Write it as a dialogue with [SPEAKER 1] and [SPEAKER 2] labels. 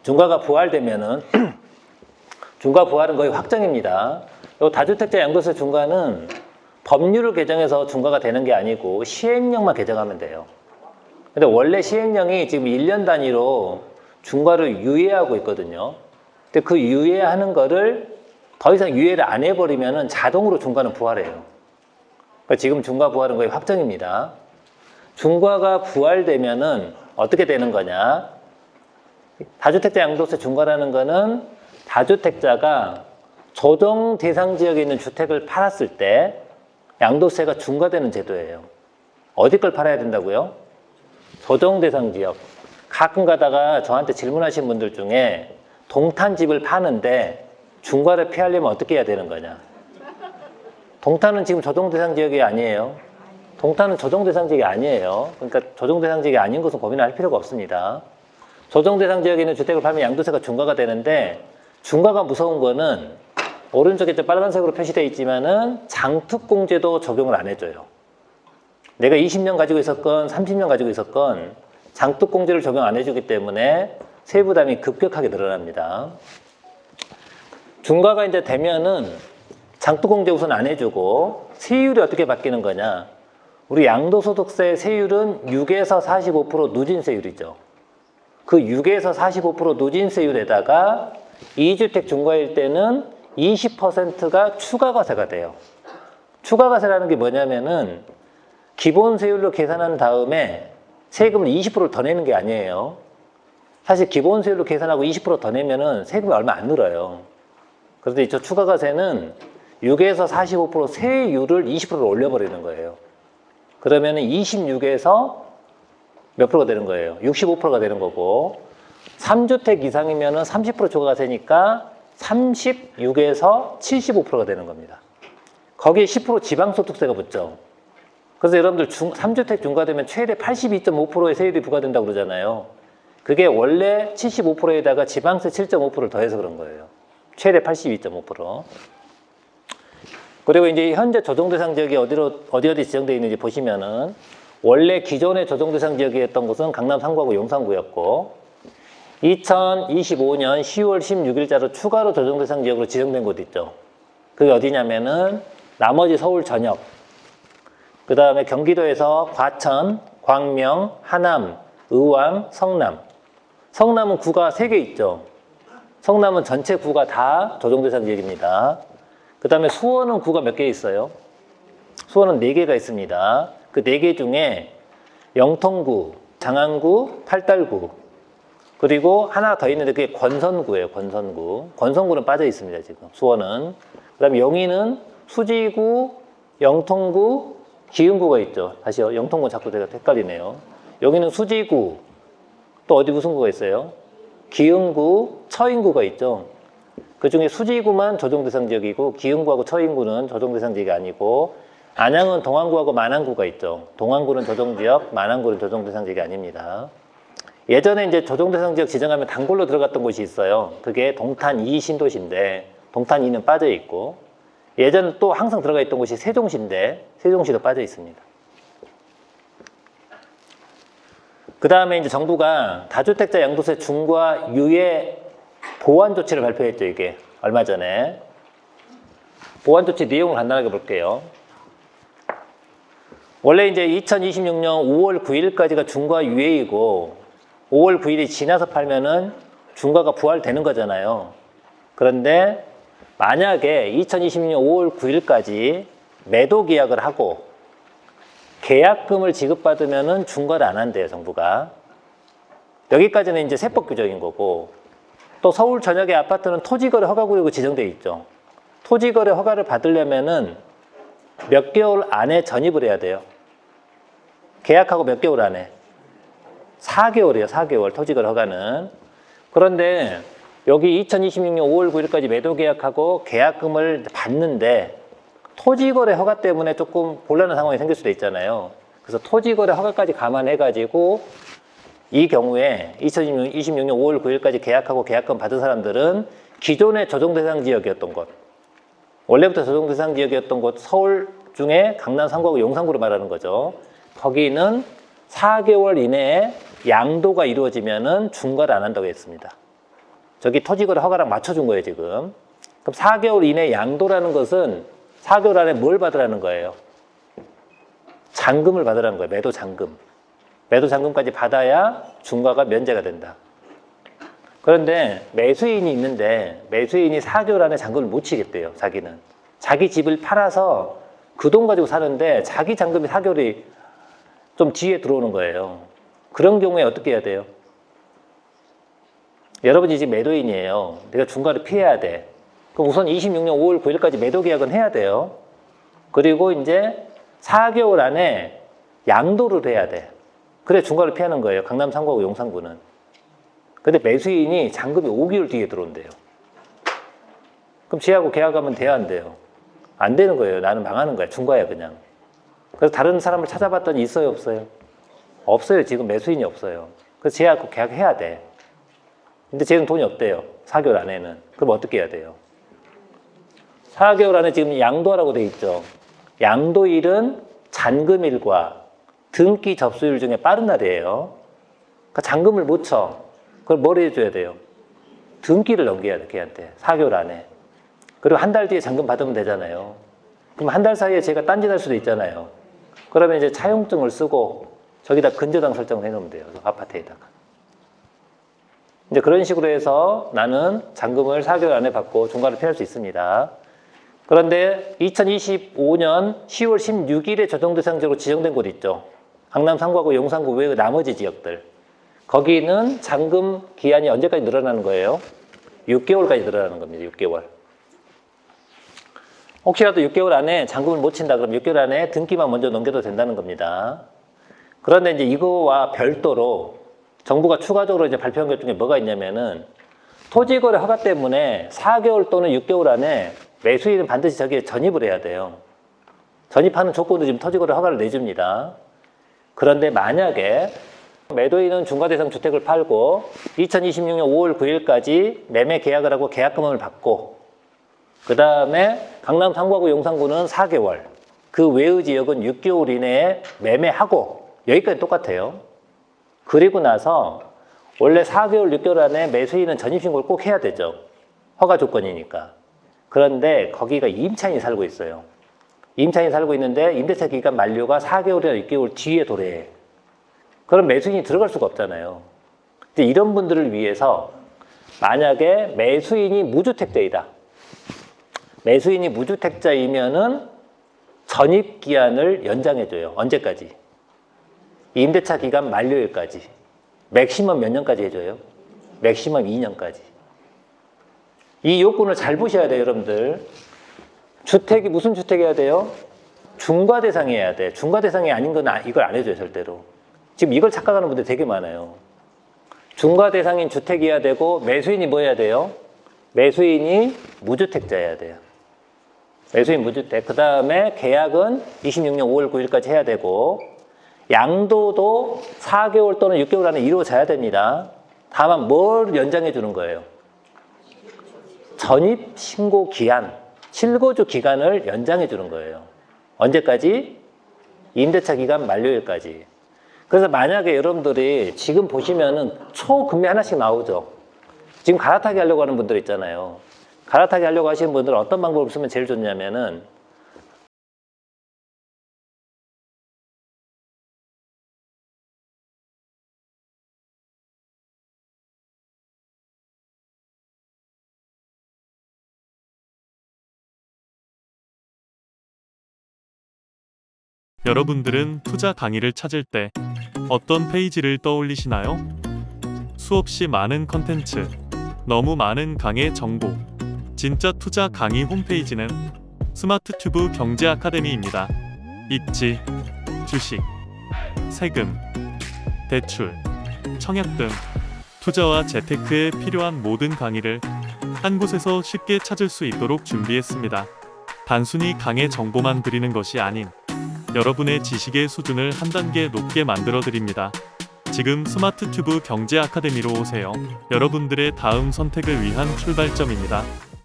[SPEAKER 1] 중과가 부활되면은 중과 부활은 거의 확정입니다. 요 다주택자 양도세 중과는 법률을 개정해서 중과가 되는 게 아니고 시행령만 개정하면 돼요. 근데 원래 시행령이 지금 1년 단위로 중과를 유예하고 있거든요. 근데 그 유예하는 거를 더 이상 유예를 안 해버리면은 자동으로 중과는 부활해요. 그러니까 지금 중과 부활은 거의 확정입니다. 중과가 부활되면은 어떻게 되는 거냐? 다주택자 양도세 중과라는 거는 다주택자가 조정 대상 지역에 있는 주택을 팔았을 때 양도세가 중과되는 제도예요. 어디 걸 팔아야 된다고요? 조정 대상 지역. 가끔 가다가 저한테 질문하신 분들 중에 동탄집을 파는데 중과를 피하려면 어떻게 해야 되는 거냐? 동탄은 지금 조정 대상 지역이 아니에요. 동탄은 조정 대상 지역이 아니에요. 그러니까 조정 대상 지역이 아닌 것은 고민할 필요가 없습니다. 조정 대상 지역에 있는 주택을 팔면 양도세가 중과가 되는데 중과가 무서운 거는 오른쪽에 빨간색으로 표시되어 있지만은 장특공제도 적용을 안 해줘요. 내가 20년 가지고 있었건 30년 가지고 있었건 장특공제를 적용 안 해주기 때문에 세부담이 급격하게 늘어납니다. 중과가 이제 되면은 장특공제 우선 안 해주고 세율이 어떻게 바뀌는 거냐? 우리 양도소득세 세율은 6에서 45% 누진세율이죠. 그 6에서 45% 누진세율에다가 2주택 중과일 때는 20%가 추가과세가 돼요. 추가과세라는 게 뭐냐면은 기본세율로 계산한 다음에 세금을 20%를 더 내는 게 아니에요. 사실 기본세율로 계산하고 20% 더 내면은 세금이 얼마 안 늘어요. 그런데 저 추가과세는 6에서 45% 세율을 20%로 올려버리는 거예요. 그러면은 26에서 몇 프로가 되는 거예요? 65%가 되는 거고 3주택 이상이면은 30% 추가과세니까 36에서 75%가 되는 겁니다. 거기에 10% 지방소득세가 붙죠. 그래서 여러분들 3주택 중과되면 최대 82.5%의 세율이 부과된다고 그러잖아요. 그게 원래 75%에다가 지방세 7.5%를 더해서 그런 거예요. 최대 82.5%. 그리고 이제 현재 조정대상 지역이 어디 지정되어 있는지 보시면은 원래 기존의 조정대상 지역이었던 곳은 강남 3구하고 용산구였고 2025년 10월 16일자로 추가로 조정대상 지역으로 지정된 곳 있죠. 그게 어디냐면은 나머지 서울 전역, 그 다음에 경기도에서 과천, 광명, 하남, 의왕, 성남. 성남은 구가 3개 있죠. 성남은 전체 구가 다 조정대상 지역입니다. 그 다음에 수원은 구가 몇 개 있어요? 수원은 4개가 있습니다. 그 4개 중에 영통구, 장안구, 팔달구, 그리고 하나 더 있는데 그게 권선구예요. 권선구. 권선구는 빠져 있습니다. 지금 수원은. 그 다음에 영희는 수지구, 영통구, 기흥구가 있죠. 다시요. 영통구 자꾸 제가 헷갈리네요. 여기는 수지구, 또 어디 무슨 구가 있어요? 기흥구, 처인구가 있죠. 그 중에 수지구만 조정대상 지역이고 기흥구하고 처인구는 조정대상 지역이 아니고 안양은 동안구하고 만안구가 있죠. 동안구는 조정지역, 만안구는 조정대상 지역이 아닙니다. 예전에 이제 조정대상 지역 지정하면 단골로 들어갔던 곳이 있어요. 그게 동탄 2 신도시인데 동탄 2는 빠져 있고 예전에 또 항상 들어가 있던 곳이 세종시인데 세종시도 빠져 있습니다. 그 다음에 이제 정부가 다주택자 양도세 중과 유예 보완 조치를 발표했죠. 이게 얼마 전에. 보완 조치 내용을 간단하게 볼게요. 원래 이제 2026년 5월 9일까지가 중과 유예이고 5월 9일이 지나서 팔면은 중과가 부활되는 거잖아요. 그런데 만약에 2026년 5월 9일까지 매도 계약을 하고 계약금을 지급받으면은 중과를 안 한대요, 정부가. 여기까지는 이제 세법 규정인 거고 또 서울 전역의 아파트는 토지거래 허가구역으로 지정되어 있죠. 토지거래 허가를 받으려면은 몇 개월 안에 전입을 해야 돼요. 계약하고 몇 개월 안에? 4개월이에요. 4개월 토지거래 허가는. 그런데 여기 2026년 5월 9일까지 매도 계약하고 계약금을 받는데 토지거래 허가 때문에 조금 곤란한 상황이 생길 수도 있잖아요. 그래서 토지거래 허가까지 감안해가지고 이 경우에 2026년 5월 9일까지 계약하고 계약금 받은 사람들은 기존의 조정대상 지역이었던 곳, 원래부터 조정대상 지역이었던 곳 서울 중에 강남 3구하고 용산구를 말하는 거죠. 거기는 4개월 이내에 양도가 이루어지면은 중과를 안 한다고 했습니다. 저기 토지거래 허가랑 맞춰준 거예요, 지금. 그럼 4개월 이내 양도라는 것은 4개월 안에 뭘 받으라는 거예요? 잔금을 받으라는 거예요. 매도 잔금. 매도 잔금까지 받아야 중과가 면제가 된다. 그런데 매수인이 있는데 매수인이 4개월 안에 잔금을 못 치겠대요. 자기는. 자기 집을 팔아서 그 돈 가지고 사는데 자기 잔금이 4개월이 좀 뒤에 들어오는 거예요. 그런 경우에 어떻게 해야 돼요? 여러분이 지금 매도인이에요. 내가 중과를 피해야 돼. 그럼 우선 26년 5월 9일까지 매도 계약은 해야 돼요. 그리고 이제 4개월 안에 양도를 해야 돼. 그래 중과를 피하는 거예요. 강남 3구하고 용산구는. 근데 매수인이 잔금이 5개월 뒤에 들어온대요. 그럼 쟤하고 계약하면 돼야 안 돼요? 안 되는 거예요. 나는 망하는 거야. 중과야 그냥. 그래서 다른 사람을 찾아봤더니 있어요, 없어요? 없어요. 지금 매수인이 없어요. 그래서 쟤하고 계약해야 돼. 근데 쟤는 돈이 없대요. 4개월 안에는. 그럼 어떻게 해야 돼요? 4개월 안에 지금 양도하라고 돼 있죠. 양도일은 잔금일과 등기 접수일 중에 빠른 날이에요. 그러니까 잔금을 못 쳐. 그럼 뭘 해줘야 돼요? 등기를 넘겨야 돼, 걔한테. 4개월 안에. 그리고 한 달 뒤에 잔금 받으면 되잖아요. 그럼 한 달 사이에 제가 딴짓할 수도 있잖아요. 그러면 이제 차용증을 쓰고 저기다 근저당 설정을 해놓으면 돼요. 아파트에다가. 이제 그런 식으로 해서 나는 잔금을 4개월 안에 받고 중과를 피할 수 있습니다. 그런데 2025년 10월 16일에 조정 대상 지역으로 지정된 곳 있죠. 강남 3구하고 용산구 외의 나머지 지역들. 거기는 잔금 기한이 언제까지 늘어나는 거예요? 6개월까지 늘어나는 겁니다. 6개월. 혹시라도 6개월 안에 잔금을 못 친다 그러면 6개월 안에 등기만 먼저 넘겨도 된다는 겁니다. 그런데 이제 이거와 별도로 정부가 추가적으로 이제 발표한 것 중에 뭐가 있냐면은 토지거래 허가 때문에 4개월 또는 6개월 안에 매수인은 반드시 저기에 전입을 해야 돼요. 전입하는 조건도 지금 토지거래 허가를 내줍니다. 그런데 만약에 매도인은 중과대상 주택을 팔고 2026년 5월 9일까지 매매 계약을 하고 계약금을 받고 그 다음에 강남 3구하고 용산구는 4개월 그 외의 지역은 6개월 이내에 매매하고 여기까지 똑같아요. 그리고 나서 원래 4개월 6개월 안에 매수인은 전입신고를 꼭 해야 되죠. 허가 조건이니까. 그런데 거기가 임차인이 살고 있어요. 임차인이 살고 있는데 임대차 기간 만료가 4개월이나 6개월 뒤에 도래해. 그럼 매수인이 들어갈 수가 없잖아요. 근데 이런 분들을 위해서 만약에 매수인이 무주택자이다. 매수인이 무주택자이면은 전입기한을 연장해줘요. 언제까지? 임대차 기간 만료일까지. 맥시멈 몇 년까지 해줘요? 맥시멈 2년까지. 이 요건을 잘 보셔야 돼요, 여러분들. 주택이 무슨 주택이어야 돼요? 중과 대상이어야 돼. 중과 대상이 아닌 건 이걸 안 해줘요, 절대로. 지금 이걸 착각하는 분들 되게 많아요. 중과 대상인 주택이어야 되고 매수인이 뭐 해야 돼요? 매수인이 무주택자여야 돼요. 매수인 무주택. 그 다음에 계약은 26년 5월 9일까지 해야 되고 양도도 4개월 또는 6개월 안에 이루어져야 됩니다. 다만 뭘 연장해 주는 거예요? 전입 신고 기한, 실거주 기간을 연장해 주는 거예요. 언제까지? 임대차 기간 만료일까지. 그래서 만약에 여러분들이 지금 보시면은 초금리 하나씩 나오죠. 지금 갈아타기 하려고 하는 분들 있잖아요. 갈아타기 하려고 하시는 분들은 어떤 방법을 쓰면 제일 좋냐면은
[SPEAKER 2] 여러분들은 투자 강의를 찾을 때 어떤 페이지를 떠올리시나요? 수없이 많은 컨텐츠, 너무 많은 강의 정보. 진짜 투자 강의 홈페이지는 스마트튜브 경제 아카데미입니다. 입지, 주식, 세금, 대출, 청약 등 투자와 재테크에 필요한 모든 강의를 한 곳에서 쉽게 찾을 수 있도록 준비했습니다. 단순히 강의 정보만 드리는 것이 아닌 여러분의 지식의 수준을 한 단계 높게 만들어 드립니다. 지금 스마트튜브 경제 아카데미로 오세요. 여러분들의 다음 선택을 위한 출발점입니다.